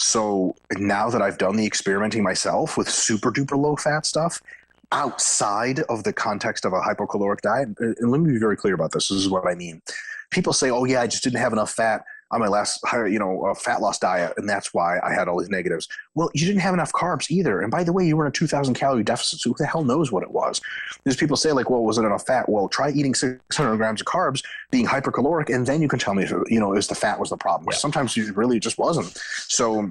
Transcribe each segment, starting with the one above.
So now that I've done the experimenting myself with super duper low fat stuff outside of the context of a hypocaloric diet, and let me be very clear about this. This is what I mean. People say, "Oh yeah, I just didn't have enough fat on my last, fat loss diet, and that's why I had all these negatives." Well, you didn't have enough carbs either. And by the way, you were in a 2,000 calorie deficit. So who the hell knows what it was? There's people say like, "Well, was it enough fat?" Well, try eating 600 grams of carbs, being hypercaloric, and then you can tell me if the fat was the problem. Yeah. Sometimes it really just wasn't. So.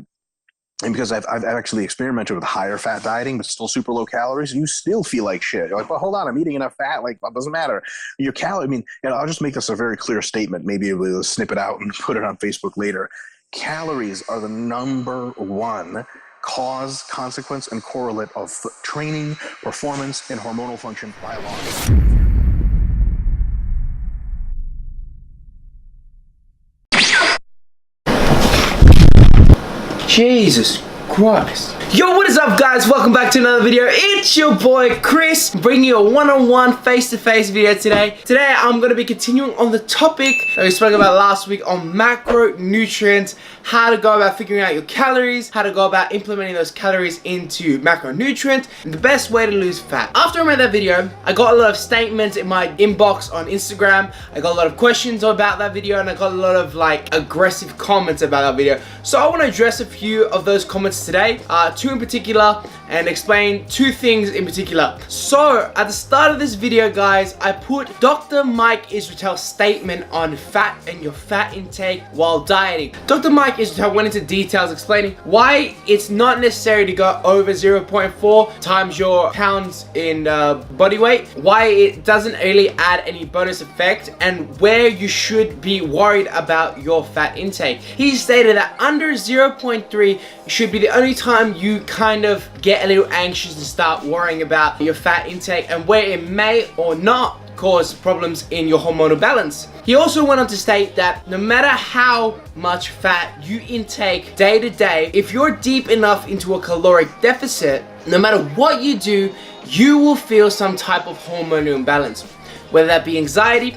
And because I've actually experimented with higher fat dieting, but still super low calories, you still feel like shit. You're like, well, hold on, I'm eating enough fat. Like, it doesn't matter. Your calorie, I'll just make this a very clear statement. Maybe we'll snip it out and put it on Facebook later. Calories are the number one cause, consequence, and correlate of training, performance, and hormonal function by a long. Jesus Christ. Yo, what is up guys? Welcome back to another video. It's your boy Chris, bringing you a one-on-one face-to-face video today. Today I'm going to be continuing on the topic that we spoke about last week on macronutrients, how to go about figuring out your calories, how to go about implementing those calories into macronutrients, and the best way to lose fat. After I made that video, I got a lot of statements in my inbox on Instagram. I got a lot of questions about that video, and I got a lot of aggressive comments about that video. So I want to address a few of those comments today, two in particular, and explain two things in particular. So at the start of this video guys, I put Dr. Mike Israetel's statement on fat and your fat intake while dieting. Dr. Mike Israetel went into details explaining why it's not necessary to go over 0.4 times your pounds in body weight, why it doesn't really add any bonus effect, and where you should be worried about your fat intake. He stated that under 0.3 should be the only time you kind of get a little anxious and start worrying about your fat intake, and where it may or not cause problems in your hormonal balance. He also went on to state that no matter how much fat you intake day to day, if you're deep enough into a caloric deficit, no matter what you do, you will feel some type of hormonal imbalance. Whether that be anxiety,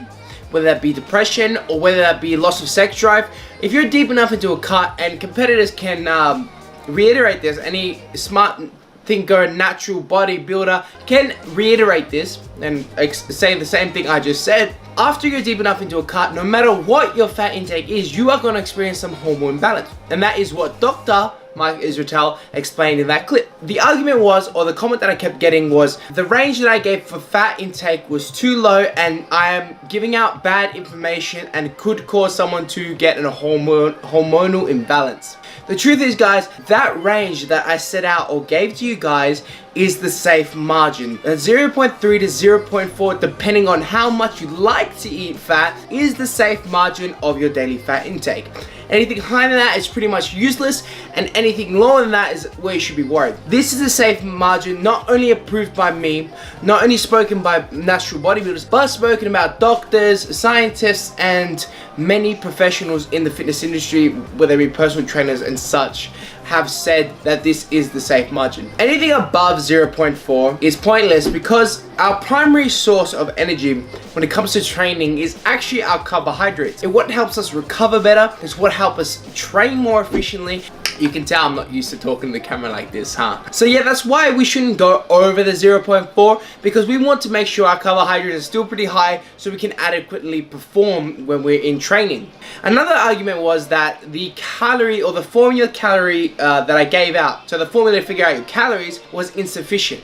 whether that be depression, or whether that be loss of sex drive. If you're deep enough into a cut, and competitors can reiterate this, any smart thinker, natural bodybuilder can reiterate this and say the same thing I just said. After you're deep enough into a cut, no matter what your fat intake is, you are going to experience some hormone imbalance. And that is what Dr. Mike Israetel explained in that clip. The argument was, or the comment that I kept getting was, the range that I gave for fat intake was too low and I am giving out bad information and could cause someone to get a hormonal imbalance. The truth is guys, that range that I set out or gave to you guys is the safe margin. 0.3 to 0.4, depending on how much you like to eat fat, is the safe margin of your daily fat intake. Anything higher than that is pretty much useless, and anything lower than that is where you should be worried. This is a safe margin, not only approved by me, not only spoken by natural bodybuilders, but spoken about doctors, scientists, and many professionals in the fitness industry, whether they be personal trainers and such, have said that this is the safe margin. Anything above 0.4 is pointless because our primary source of energy when it comes to training is actually our carbohydrates. It's what helps us recover better. It's what helps us train more efficiently. You can tell I'm not used to talking to the camera like this, huh? So yeah, that's why we shouldn't go over the 0.4, because we want to make sure our carbohydrates are still pretty high so we can adequately perform when we're in training. Another argument was that the calorie or the formula calorie that I gave out, so the formula to figure out your calories, was insufficient.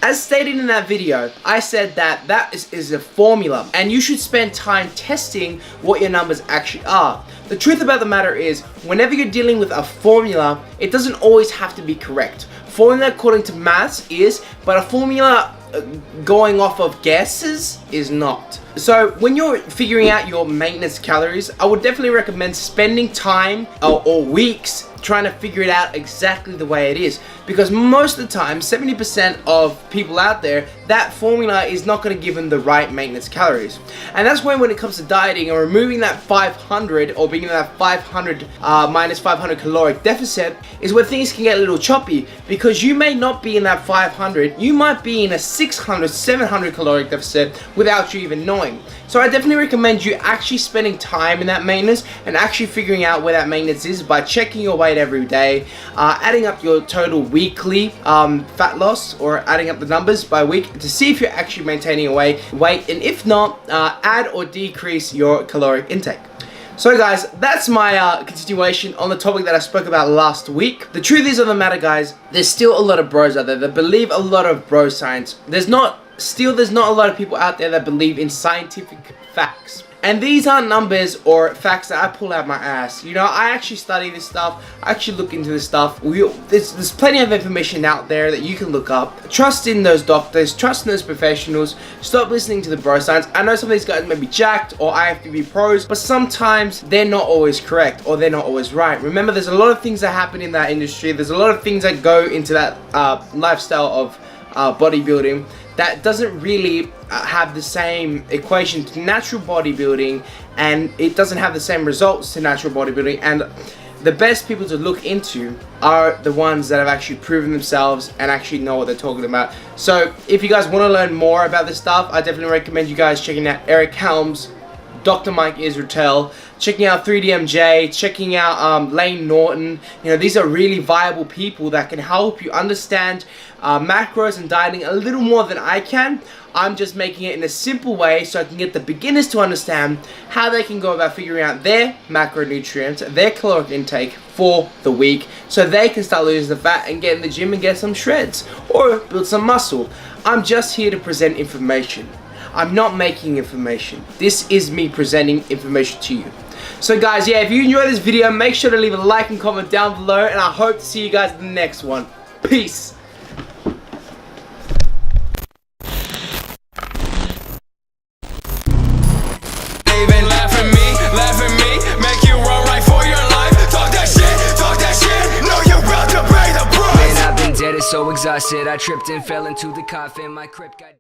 As stated in that video, I said that that is a formula and you should spend time testing what your numbers actually are. The truth about the matter is, whenever you're dealing with a formula, it doesn't always have to be correct. Formula according to maths is, but a formula going off of guesses is not. So when you're figuring out your maintenance calories, I would definitely recommend spending time or weeks trying to figure it out exactly the way it is, because most of the time 70% of people out there, that formula is not going to give them the right maintenance calories. And that's when it comes to dieting and removing that 500 or being in that 500 minus 500 caloric deficit is where things can get a little choppy, because you may not be in that 500, you might be in a 600 700 caloric deficit without you even knowing. annoying. So I definitely recommend you actually spending time in that maintenance and actually figuring out where that maintenance is by checking your weight every day, adding up your total weekly fat loss, or adding up the numbers by week to see if you're actually maintaining a weight, and if not, add or decrease your caloric intake. So guys, that's my continuation on the topic that I spoke about last week. The truth is of the matter, guys, there's still a lot of bros out there that believe a lot of bro science. There's not a lot of people out there that believe in scientific facts. And these aren't numbers or facts that I pull out my ass. You know, I actually study this stuff. I actually look into this stuff. There's plenty of information out there that you can look up. Trust in those doctors. Trust in those professionals. Stop listening to the bro science. I know some of these guys may be jacked or IFBB pros, but sometimes they're not always correct or they're not always right. Remember, there's a lot of things that happen in that industry. There's a lot of things that go into that lifestyle of bodybuilding that doesn't really have the same equation to natural bodybuilding, and it doesn't have the same results to natural bodybuilding. And the best people to look into are the ones that have actually proven themselves and actually know what they're talking about. So if you guys want to learn more about this stuff, I definitely recommend you guys checking out Eric Helms, Dr. Mike Israel, checking out 3DMJ, checking out Lane Norton. You know, these are really viable people that can help you understand macros and dieting a little more than I can. I'm just making it in a simple way so I can get the beginners to understand how they can go about figuring out their macronutrients, their caloric intake for the week, so they can start losing the fat and get in the gym and get some shreds or build some muscle. I'm just here to present information. I'm not making information. This is me presenting information to you. So guys, yeah, if you enjoyed this video, make sure to leave a like and comment down below, and I hope to see you guys in the next one. Peace. So exhausted, I tripped and fell into the coffin. My crib got